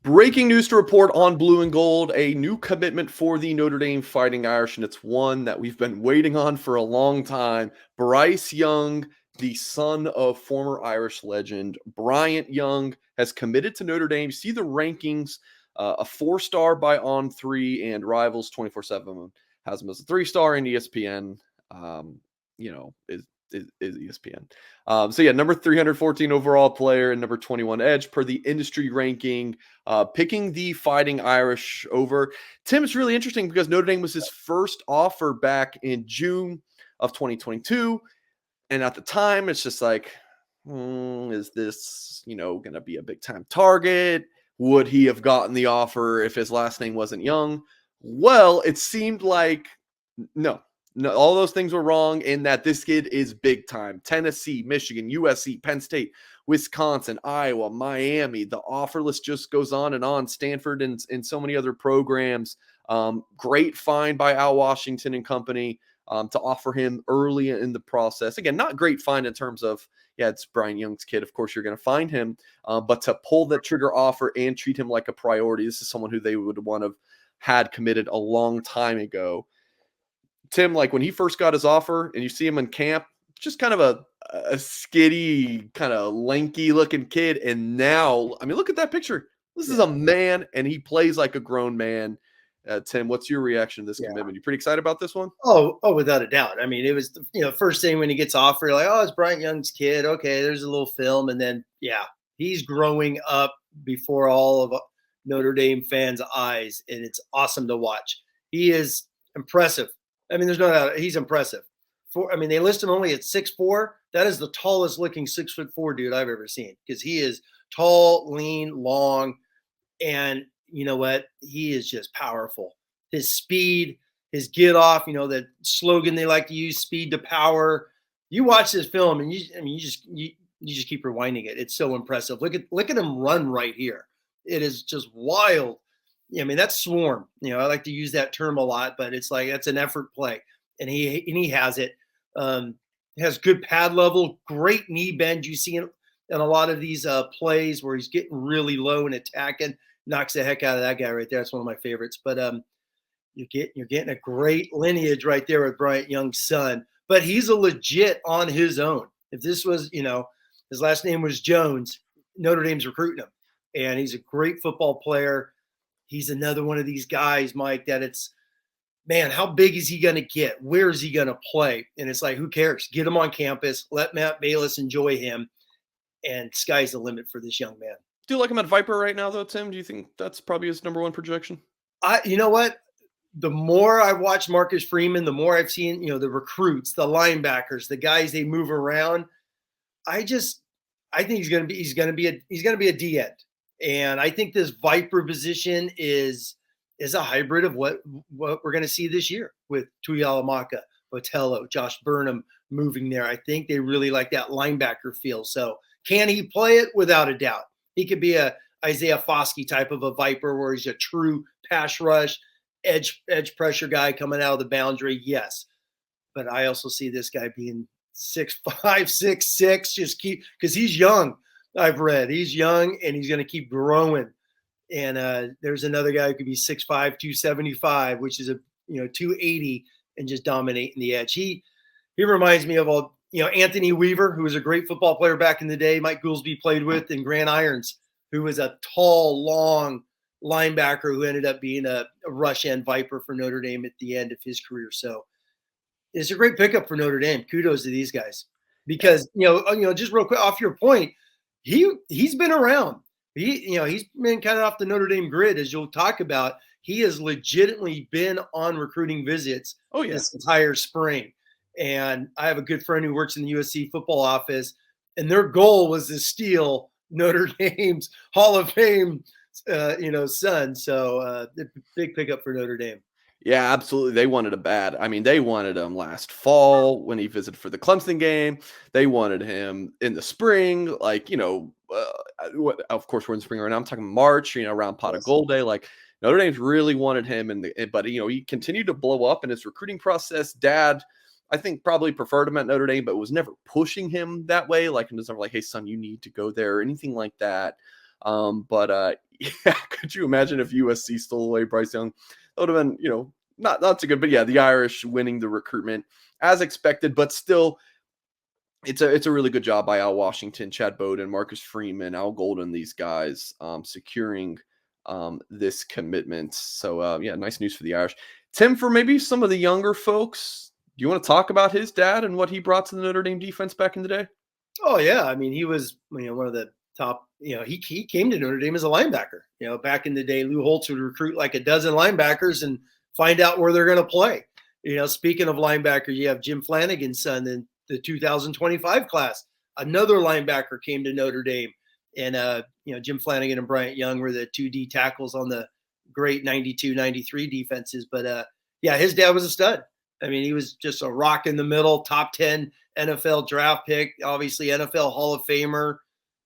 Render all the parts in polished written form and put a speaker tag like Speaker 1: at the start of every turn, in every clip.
Speaker 1: Breaking news to report on Blue and Gold, a new commitment for the Notre Dame Fighting Irish, and it's one that we've been waiting on for a long time. Bryce Young, the son of former Irish legend Bryant Young, has committed to Notre Dame. See the rankings, a 4-star by On3, and Rivals 24/7 has him as a 3-star, and ESPN, is ESPN. So yeah, number 314 overall player and number 21 edge per the industry ranking, picking the Fighting Irish over. Tim, it's really interesting because Notre Dame was his first offer back in June of 2022. And at the time, it's just like, is this, going to be a big time target? Would he have gotten the offer if his last name wasn't Young? Well, it seemed like no, all those things were wrong in that this kid is big time. Tennessee, Michigan, USC, Penn State, Wisconsin, Iowa, Miami. The offer list just goes on and on. Stanford and so many other programs. Great find by Al Washington and company to offer him early in the process. Again, not great find in terms of, it's Brian Young's kid. Of course, you're going to find him. But to pull that trigger offer and treat him like a priority, this is someone who they would want to have had committed a long time ago. Tim, like when he first got his offer and you see him in camp, just kind of a skitty, kind of lanky looking kid. And now, I mean, look at that picture. This is a man and he plays like a grown man. Tim, what's your reaction to this commitment? You pretty excited about this one?
Speaker 2: Oh, without a doubt. I mean, it was, first thing when he gets offered, like, oh, it's Bryant Young's kid. Okay, there's a little film. And then, he's growing up before all of Notre Dame fans' eyes. And it's awesome to watch. He is impressive. I mean, there's no doubt he's impressive. They list him only at 6'4". That is the tallest looking 6'4" dude I've ever seen because he is tall, lean, long. And you know what? He is just powerful. His speed, his get off, that slogan they like to use, speed to power. You watch this film and you just keep rewinding it. It's so impressive. Look at him run right here. It is just wild. I mean, that's swarm. I like to use that term a lot, but it's like that's an effort play. And he has it. Has good pad level, great knee bend. You see in a lot of these plays where he's getting really low and attacking. Knocks the heck out of that guy right there. That's one of my favorites. But you're getting a great lineage right there with Bryant Young's son. But he's a legit on his own. If this was, his last name was Jones, Notre Dame's recruiting him. And he's a great football player. He's another one of these guys, Mike, that it's, man, how big is he going to get? Where is he going to play? And it's like, who cares? Get him on campus. Let Matt Balis enjoy him. And sky's the limit for this young man.
Speaker 1: Do you like him at Viper right now, though, Tim? Do you think that's probably his number one projection?
Speaker 2: You know what? The more I watch Marcus Freeman, the more I've seen, the recruits, the linebackers, the guys they move around. I think he's going to be a D end. And I think this Viper position is a hybrid of what we're going to see this year with Tuihalamaka, Botello, Josh Burnham moving there. I think they really like that linebacker feel. So can he play it? Without a doubt. He could be a Isaiah Foskey type of a Viper where he's a true pass rush, edge pressure guy coming out of the boundary. Yes. But I also see this guy being 6'5", 6'6", because he's young. I've read he's young and he's going to keep growing. And there's another guy who could be 6'5", 275, which is 280 and just dominating the edge. He reminds me of Anthony Weaver, who was a great football player back in the day. Mike Goolsby played with, and Grant Irons, who was a tall, long linebacker who ended up being a rush end Viper for Notre Dame at the end of his career. So it's a great pickup for Notre Dame. Kudos to these guys because just real quick off your point. He's been around. He's been kind of off the Notre Dame grid, as you'll talk about. He has legitimately been on recruiting visits this entire spring. And I have a good friend who works in the USC football office, and their goal was to steal Notre Dame's Hall of Fame, son. So big pickup for Notre Dame.
Speaker 1: Yeah, absolutely. They wanted him bad. I mean, they wanted him last fall when he visited for the Clemson game. They wanted him in the spring, of course, we're in spring right now. I'm talking March, around Pot of Gold Day. Like Notre Dame's really wanted him, but he continued to blow up in his recruiting process. Dad, I think, probably preferred him at Notre Dame, but was never pushing him that way. Like, it was never like, hey, son, you need to go there or anything like that. But yeah, could you imagine if USC stole away Bryce Young? That would have been, not so good. But yeah, the Irish winning the recruitment as expected, but still, it's a really good job by Al Washington, Chad Bowden, Marcus Freeman, Al Golden, these guys securing this commitment. So yeah, nice news for the Irish. Tim, for maybe some of the younger folks, do you want to talk about his dad and what he brought to the Notre Dame defense back in the day?
Speaker 2: Oh yeah, I mean he was one of the top. He came to Notre Dame as a linebacker. Back in the day, Lou Holtz would recruit like a dozen linebackers and find out where they're going to play. Speaking of linebackers, you have Jim Flanagan's son in the 2025 class. Another linebacker came to Notre Dame, and Jim Flanagan and Bryant Young were the 2D tackles on the great 92-93 defenses. But yeah, his dad was a stud. I mean, he was just a rock in the middle, top 10 NFL draft pick, obviously NFL Hall of Famer,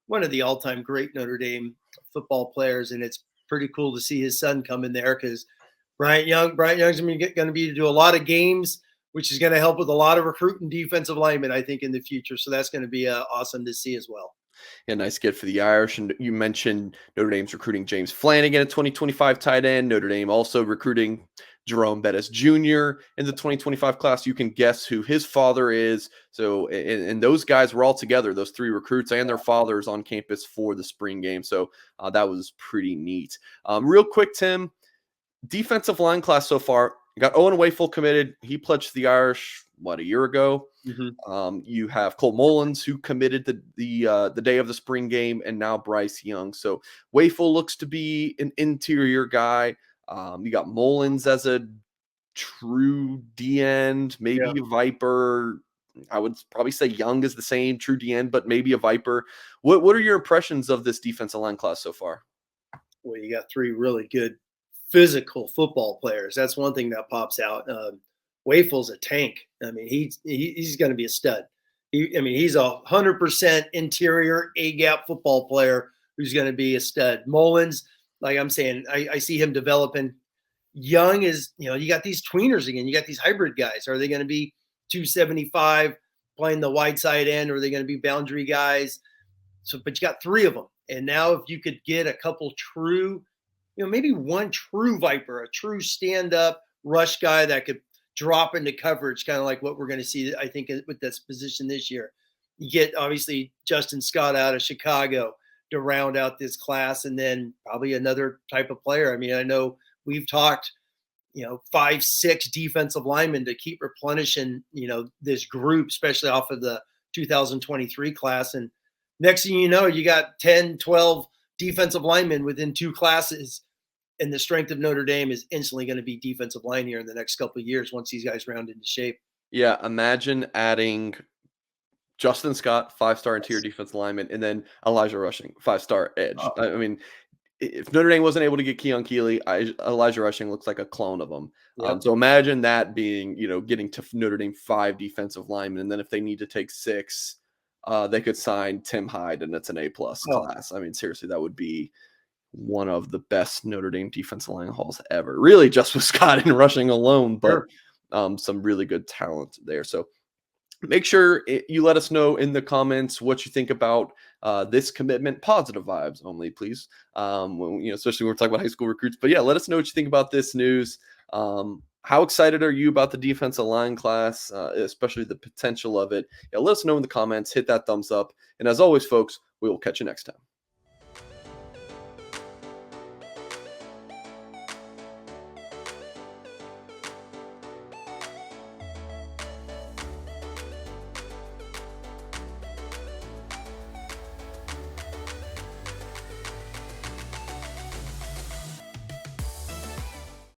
Speaker 2: one of the all-time great Notre Dame football players. And it's pretty cool to see his son come in there because Bryant Young's going to be to do a lot of games, which is going to help with a lot of recruiting defensive linemen, I think, in the future. So that's going to be awesome to see as well.
Speaker 1: Yeah, nice get for the Irish. And you mentioned Notre Dame's recruiting James Flanagan, a 2025 tight end. Notre Dame also recruiting Jerome Bettis Jr. in the 2025 class. You can guess who his father is. So, and those guys were all together, those three recruits and their fathers on campus for the spring game. So that was pretty neat. Real quick, Tim, defensive line class so far. You got Owen Wafel committed. He pledged to the Irish, a year ago?
Speaker 2: Mm-hmm.
Speaker 1: You have Cole Mullins, who committed the day of the spring game, and now Bryce Young. So Wafel looks to be an interior guy. You got Mullins as a true D end, maybe a Viper. I would probably say Young is the same, true D end, but maybe a Viper. What are your impressions of this defensive line class so far?
Speaker 2: Well, you got three really good physical football players. That's one thing that pops out. Wafel's a tank. I mean, he's going to be a stud. He's 100% interior A gap football player who's going to be a stud. Mullins, like I'm saying, I see him developing. Young is, you got these tweeners again. You got these hybrid guys. Are they going to be 275 playing the wide side end, or are they going to be boundary guys? So, but you got three of them. And now if you could get a couple true, maybe one true Viper, a true stand-up rush guy that could drop into coverage, kind of like what we're going to see, I think, with this position this year. You get, obviously, Justin Scott out of Chicago to round out this class, and then probably another type of player. I mean, I know we've talked, 5, 6 defensive linemen to keep replenishing, this group, especially off of the 2023 class. And next thing you know, you got 10, 12 defensive linemen within 2 classes. And the strength of Notre Dame is instantly going to be defensive line here in the next couple of years once these guys round into shape.
Speaker 1: Yeah, imagine adding Justin Scott, 5-star interior defensive lineman, and then Elijah Rushing, 5-star edge.
Speaker 2: Oh.
Speaker 1: I mean, if Notre Dame wasn't able to get Keon Keeley, Elijah Rushing looks like a clone of him.
Speaker 2: Yep.
Speaker 1: So imagine that being, getting to Notre Dame 5 defensive linemen, and then if they need to take 6, they could sign Tim Hyde, and it's an A+ class. I mean, seriously, that would be one of the best Notre Dame defensive line hauls ever. Really, just with Scott and Rushing alone, but some really good talent there. So make sure you let us know in the comments what you think about this commitment. Positive vibes only, please. Especially when we're talking about high school recruits. But yeah, let us know what you think about this news. How excited are you about the defensive line class, especially the potential of it? Yeah, let us know in the comments. Hit that thumbs up. And as always, folks, we will catch you next time.